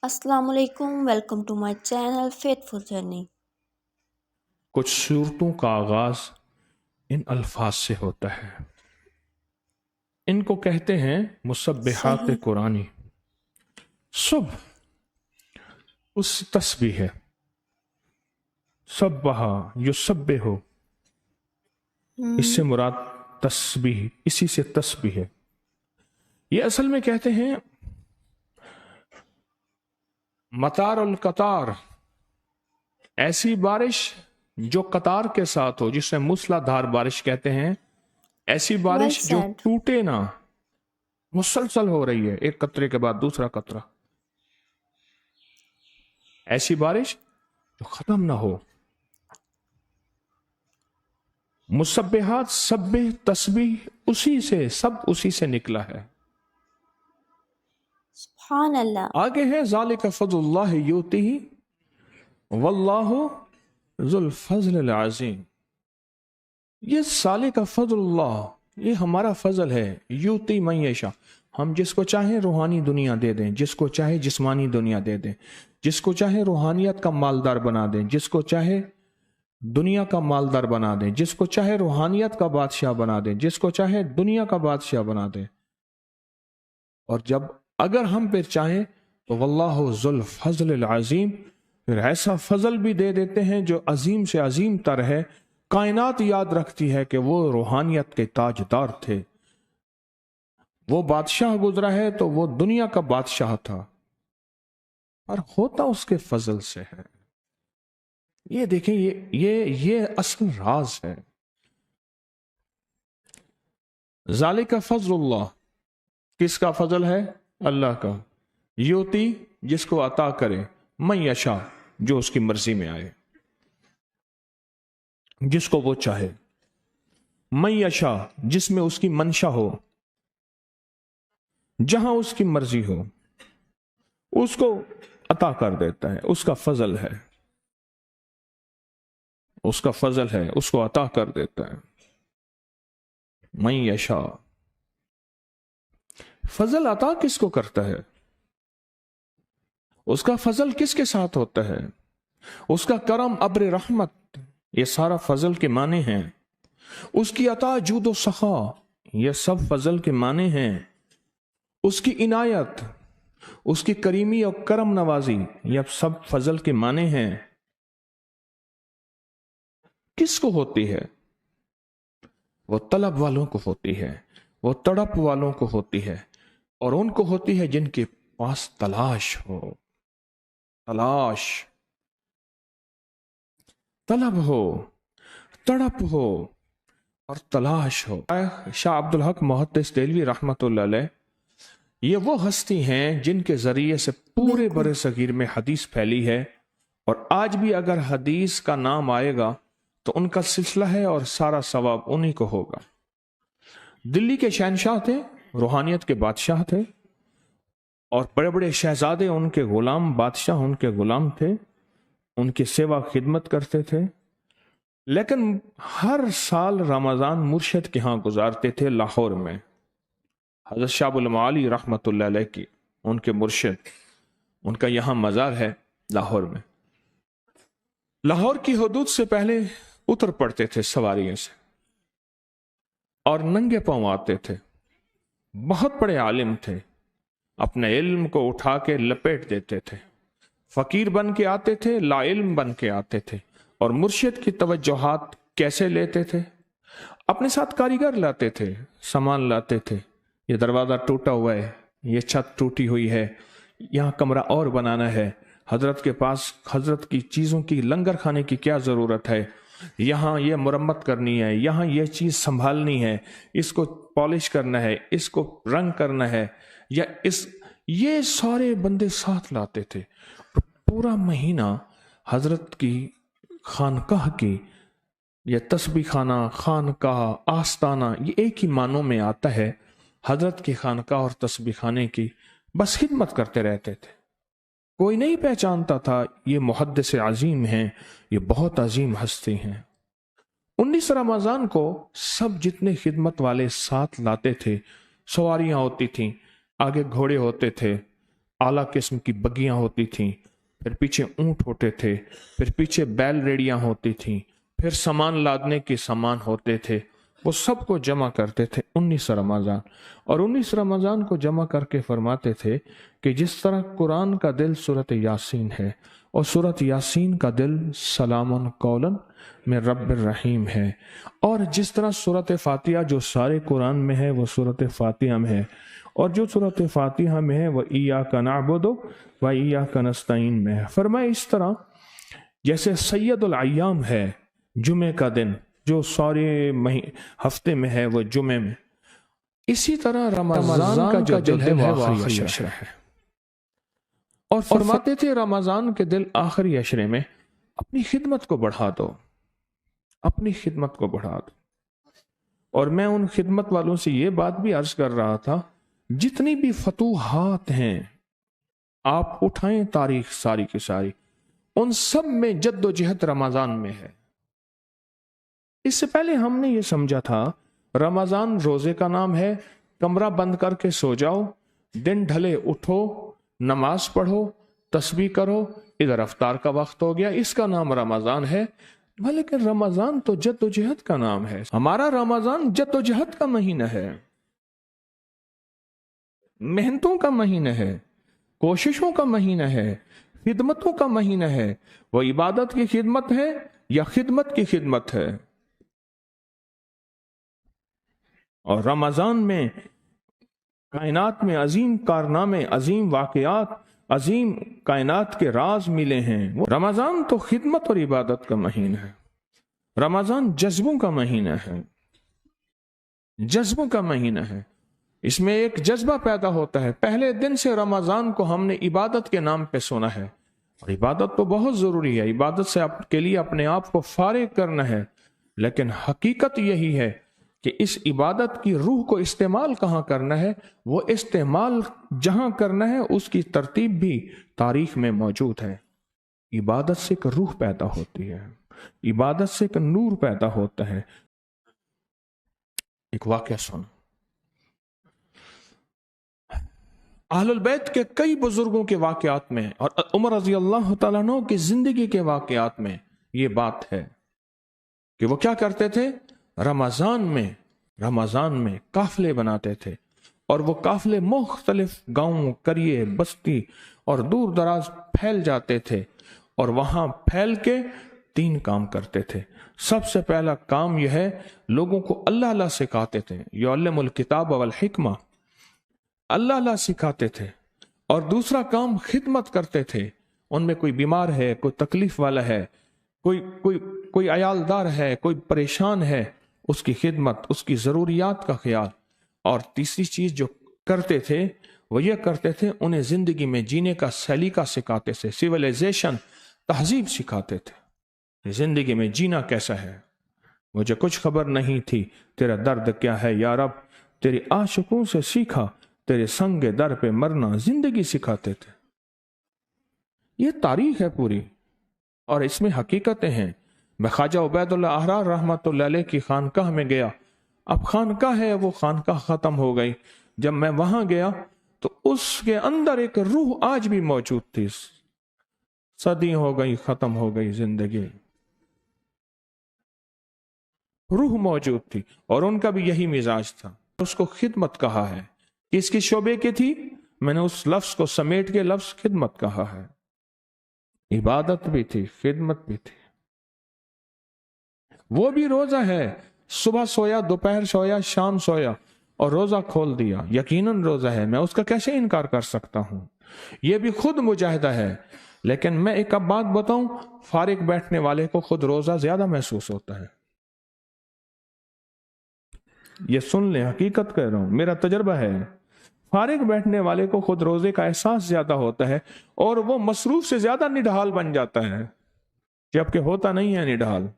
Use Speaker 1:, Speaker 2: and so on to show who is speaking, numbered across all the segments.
Speaker 1: السلام علیکم، welcome to my channel faithful journey.
Speaker 2: کچھ صورتوں کا آغاز ان الفاظ سے ہوتا ہے، ان کو کہتے ہیں مسبحات
Speaker 1: صحیح۔
Speaker 2: قرآنی۔ صبح اس تسبیح ہے، سبحا یسبح، اس سے مراد تسبیح، اسی سے تسبیح ہے۔ یہ اصل میں کہتے ہیں مطار القطار، ایسی بارش جو قطار کے ساتھ ہو، جسے موسلا دھار بارش کہتے ہیں، ایسی
Speaker 1: ویل
Speaker 2: بارش جو
Speaker 1: سیڈ۔
Speaker 2: ٹوٹے نہ، مسلسل ہو رہی ہے، ایک قطرے کے بعد دوسرا قطرہ، ایسی بارش جو ختم نہ ہو۔ مسبحات، سبح، تسبیح، اسی سے، سب اسی سے نکلا ہے۔
Speaker 1: سبحان اللہ۔
Speaker 2: آگے ہے ذالک فضل اللہ یؤتیہ واللہ ذو الفضل العظیم۔ یہ ذالک فضل اللہ، یہ ہمارا فضل ہے، یؤتی من یشاء، ہم جس کو چاہیں روحانی دنیا دے دیں، جس کو چاہے جسمانی دنیا دے دیں، جس کو چاہے روحانیت کا مالدار بنا دیں، جس کو چاہے دنیا کا مالدار بنا دیں، جس کو چاہے روحانیت کا بادشاہ بنا دیں، جس کو چاہے دنیا کا بادشاہ بنا دیں۔ اور جب اگر ہم پھر چاہیں تو واللہ ذو الفضل العظیم، پھر ایسا فضل بھی دے دیتے ہیں جو عظیم سے عظیم تر ہے۔ کائنات یاد رکھتی ہے کہ وہ روحانیت کے تاجدار تھے، وہ بادشاہ گزرا ہے تو وہ دنیا کا بادشاہ تھا، اور ہوتا اس کے فضل سے ہے۔ یہ دیکھیں، یہ اصل راز ہے۔ ذالک فضل اللہ، کس کا فضل ہے؟ اللہ کا۔ یوتی، جس کو عطا کرے، من یشاء، جو اس کی مرضی میں آئے، جس کو وہ چاہے، من یشاء، جس میں اس کی منشا ہو، جہاں اس کی مرضی ہو، اس کو عطا کر دیتا ہے، اس کا فضل ہے، اس کا فضل ہے، اس کو عطا کر دیتا ہے۔ من یشاء، فضل عطا کس کو کرتا ہے؟ اس کا فضل کس کے ساتھ ہوتا ہے؟ اس کا کرم، ابر رحمت، یہ سارا فضل کے معنی ہیں۔ اس کی عطا، جود و سخا، یہ سب فضل کے معنی ہیں۔ اس کی عنایت، اس کی کریمی اور کرم نوازی، یہ سب فضل کے معنی ہیں۔ کس کو ہوتی ہے؟ وہ طلب والوں کو ہوتی ہے، وہ تڑپ والوں کو ہوتی ہے، اور ان کو ہوتی ہے جن کے پاس تلاش ہو، تلاش، طلب ہو، تڑپ ہو اور تلاش ہو۔ شاہ عبد الحق محدث دہلوی رحمۃ اللہ علیہ، یہ وہ ہستی ہیں جن کے ذریعے سے پورے
Speaker 1: بالکل۔
Speaker 2: برِ صغیر میں حدیث پھیلی ہے، اور آج بھی اگر حدیث کا نام آئے گا تو ان کا سلسلہ ہے، اور سارا ثواب انہی کو ہوگا۔ دلی کے شہنشاہ تھے، روحانیت کے بادشاہ تھے، اور بڑے بڑے شہزادے ان کے غلام، بادشاہ ان کے غلام تھے، ان کی سیوا خدمت کرتے تھے۔ لیکن ہر سال رمضان مرشد کے ہاں گزارتے تھے لاہور میں۔ حضرت شاہ ابوالمعالی رحمۃ اللہ علیہ کی، ان کے مرشد، ان کا یہاں مزار ہے لاہور میں۔ لاہور کی حدود سے پہلے اتر پڑتے تھے سواریوں سے، اور ننگے پاؤں آتے تھے۔ بہت بڑے عالم تھے، اپنے علم کو اٹھا کے لپیٹ دیتے تھے، فقیر بن کے آتے تھے، لا علم بن کے آتے تھے۔ اور مرشد کی توجہات کیسے لیتے تھے؟ اپنے ساتھ کاریگر لاتے تھے، سامان لاتے تھے، یہ دروازہ ٹوٹا ہوا ہے، یہ چھت ٹوٹی ہوئی ہے، یہاں کمرہ اور بنانا ہے، حضرت کے پاس حضرت کی چیزوں کی لنگر کھانے کی کیا ضرورت ہے، یہاں یہ مرمت کرنی ہے، یہاں یہ چیز سنبھالنی ہے، اس کو پالش کرنا ہے، اس کو رنگ کرنا ہے، یا یہ سارے بندے ساتھ لاتے تھے۔ پورا مہینہ حضرت کی خانقاہ کی، یہ تسبیح خانہ، خانقاہ، آستانہ، یہ ایک ہی معنوں میں آتا ہے، حضرت کی خانقاہ اور تسبیح خانے کی بس خدمت کرتے رہتے تھے۔ کوئی نہیں پہچانتا تھا یہ محدث عظیم ہیں، یہ بہت عظیم ہستی ہیں۔ 19 رمضان کو سب جتنے خدمت والے ساتھ لاتے تھے، سواریاں ہوتی تھیں، آگے گھوڑے ہوتے تھے، आला किस्म की बग्गियां होती थीं, फिर पीछे ऊंट होते थे, फिर पीछे बैल रेडियां होती थीं, फिर सामान लादने के सामान होते थे। वो सबको जमा करते थे 19 रमज़ान, और 19 रमज़ान को जमा करके फरमाते थे कि जिस तरह कुरान का दिल सूरत यासीन है और सूरत यासीन का दिल सलामुन कौलन में रब्बिर रहीम है, और जिस तरह सूरत फातिहा जो सारे कुरान में है वो सूरत फातिहा में है, और जो सूरत फातिहा में है वह इय्याका नअबुदु व इय्याका नस्तईन में है। फरमाए इस तरह जैसे सैयदुल अय्याम है जुमे का दिन जो सारे हफ्ते में है वो जुमे में, इसी तरह रमजान का जो दिल है वो आखिरी अशरा है। और फरमाते थे रमजान के दिल आखिरी अशरे में अपनी खिदमत को बढ़ा दो, अपनी खिदमत को बढ़ा दो। और मैं उन खिदमत वालों से ये बात भी अर्ज कर रहा था, जितनी भी फतूहात हैं आप उठाएं तारीख सारी की सारी, उन सब में जद्दोजहद रमजान में है। इससे पहले हमने ये समझा था रमजान रोजे का नाम है, कमरा बंद करके सो जाओ, दिन ढले उठो, नमाज पढ़ो, तस्बीह करो, इधर अफ्तार का वक्त हो गया, इसका नाम रमजान है। लेकिन रमजान तो जद्दोजहद का नाम है। हमारा रमजान जद्दोजहद का महीना है, मेहनतों का महीना है, कोशिशों का महीना है, खिदमतों का महीना है। वो इबादत की खिदमत है या खिदमत की खिदमत है। और रमजान में कायनात में अजीम कारनामे, अजीम वाकयात, अजीम कायनात के राज मिले हैं। वो रमजान तो खिदमत और इबादत का महीना है। रमजान जज्बों का महीना है, जज्बों का महीना है। इसमें एक जज्बा पैदा होता है। पहले दिन से रमजान को हमने इबादत के नाम पे सुना है, और इबादत तो बहुत जरूरी है, इबादत से आपके लिए अपने आप को फारिग करना है। लेकिन हकीकत यही है कि इस इबादत की रूह को इस्तेमाल कहाँ करना है, वो इस्तेमाल जहां करना है उसकी तरतीब भी तारीख में मौजूद है। इबादत से एक रूह पैदा होती है, इबादत से एक नूर पैदा होता है। एक वाकया सुन, अहलुल बैत के कई बुजुर्गों के वाकयात में और उमर रज़ी अल्लाह तआला अन्हु की जिंदगी के वाकयात में ये बात है कि वो क्या करते थे, रमजान में काफले बनाते थे, और वो काफले मुख्तलिफ गांव, करिए, बस्ती और दूर दराज फैल जाते थे, और वहां फैल के 3 काम करते थे। सबसे पहला काम यह है, लोगों को अल्लाह अल्लाह सिखाते थे, युअल्लिमुल किताब वल हिकमा, अल्लाह अल्लाह सिखाते थे। और दूसरा काम खिदमत करते थे। उनमें कोई बीमार है, कोई तकलीफ वाला है, कोई अयालदार है, कोई परेशान है, उसकी खिदमत, उसकी जरूरियात का ख्याल। और तीसरी चीज जो करते थे वो ये करते थे, उन्हें जिंदगी में जीने का सलीका सिखाते थे, सिविलाइजेशन, तहजीब सिखाते थे। जिंदगी में जीना कैसा है, मुझे कुछ खबर नहीं थी, तेरा दर्द क्या है या रब, तेरे आशिकों से सीखा, तेरे संग दर पे मरना, जिंदगी सिखाते थे। ये तारीख है पूरी, और इसमें हकीकतें हैं। मैं ख्वाजा उबैदुल्लाह अहरार रहमतुल्लाह अलैह की खानकाह में गया। अब खानकाह है, वो खानकाह खत्म हो गई। जब मैं वहां गया तो उसके अंदर एक रूह आज भी मौजूद थी। सदी हो गई, खत्म हो गई जिंदगी, रूह मौजूद थी। और उनका भी यही मिजाज था। उसको खिदमत कहा है। किसकी शोबे की थी? मैंने उस लफ्ज को समेट के लफ्ज खिदमत कहा है। इबादत भी थी, खिदमत भी थी। वो भी रोजा है, सुबह सोया, दोपहर सोया, शाम सोया और रोजा खोल दिया। यकीनन रोजा है, मैं उसका कैसे इनकार कर सकता हूं। यह भी खुद मुजाहिदा है। लेकिन मैं एक अब बात बताऊं, फारिग बैठने वाले को खुद रोजा ज्यादा महसूस होता है। ये सुन ले, हकीकत कह रहा हूं, मेरा तजर्बा है। फारिग बैठने वाले को खुद रोजे का एहसास ज्यादा होता है, और वो मसरूफ से ज्यादा निढाल बन जाता है, जबकि होता नहीं है निढाल।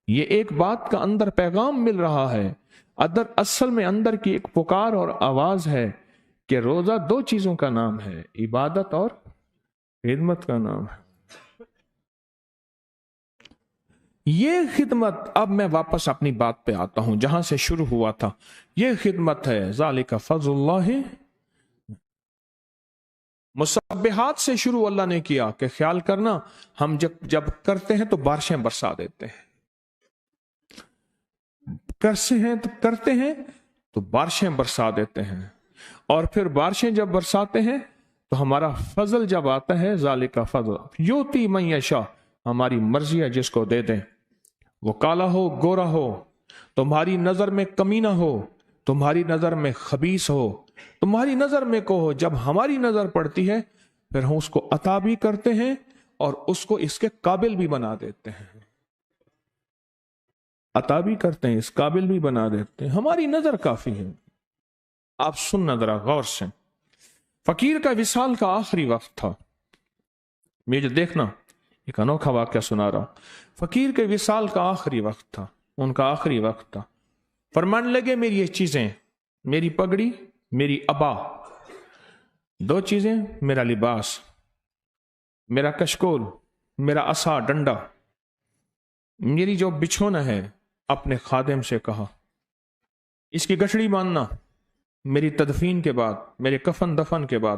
Speaker 2: ये एक बात का अंदर पैगाम मिल रहा है। असल में अंदर की एक पुकार और आवाज है कि रोजा 2 चीजों का नाम है, इबादत और खिदमत का नाम है। ये खिदमत, अब मैं वापस अपनी बात पे आता हूं जहां से शुरू हुआ था। ये खिदमत है, ज़ालिका फ़ज़्लुल्लाहि मुसब्बिहात से शुरू अल्लाह ने किया कि ख्याल करना हम जब करते हैं तो बारिशें बरसा देते हैं, करते हैं तो बारिशें बरसा देते हैं, और फिर बारिशें जब बरसाते हैं तो हमारा फजल जब आता है, ज़ालिका फजल योती मन यशा, हमारी मर्जी है जिसको दे दें। वो काला हो गोरा हो, तुम्हारी नजर में कमीना हो, तुम्हारी नजर में खबीस हो, तुम्हारी नजर में को हो, जब हमारी नजर पड़ती है फिर हम उसको अता भी करते हैं और उसको इसके काबिल भी बना देते हैं, अता भी करते हैं, इस काबिल भी बना देते हैं। हमारी नजर काफी है। आप सुनना जरा गौर से। फकीर का विसाल का आखिरी वक्त था। मुझे देखना, एक अनोखा वाक्य सुना रहा हूं। फकीर के विसाल का आखिरी वक्त था, उनका आखिरी वक्त था। फरमाने लगे मेरी ये चीजें, मेरी पगड़ी, मेरी अबा, दो चीजें, मेरा लिबास, मेरा कशकोल, मेरा असा डंडा, मेरी जो बिछोना है, अपने खादिम से कहा इसकी गठड़ी बांधना, मेरी तदफीन के बाद, मेरे कफन दफन के बाद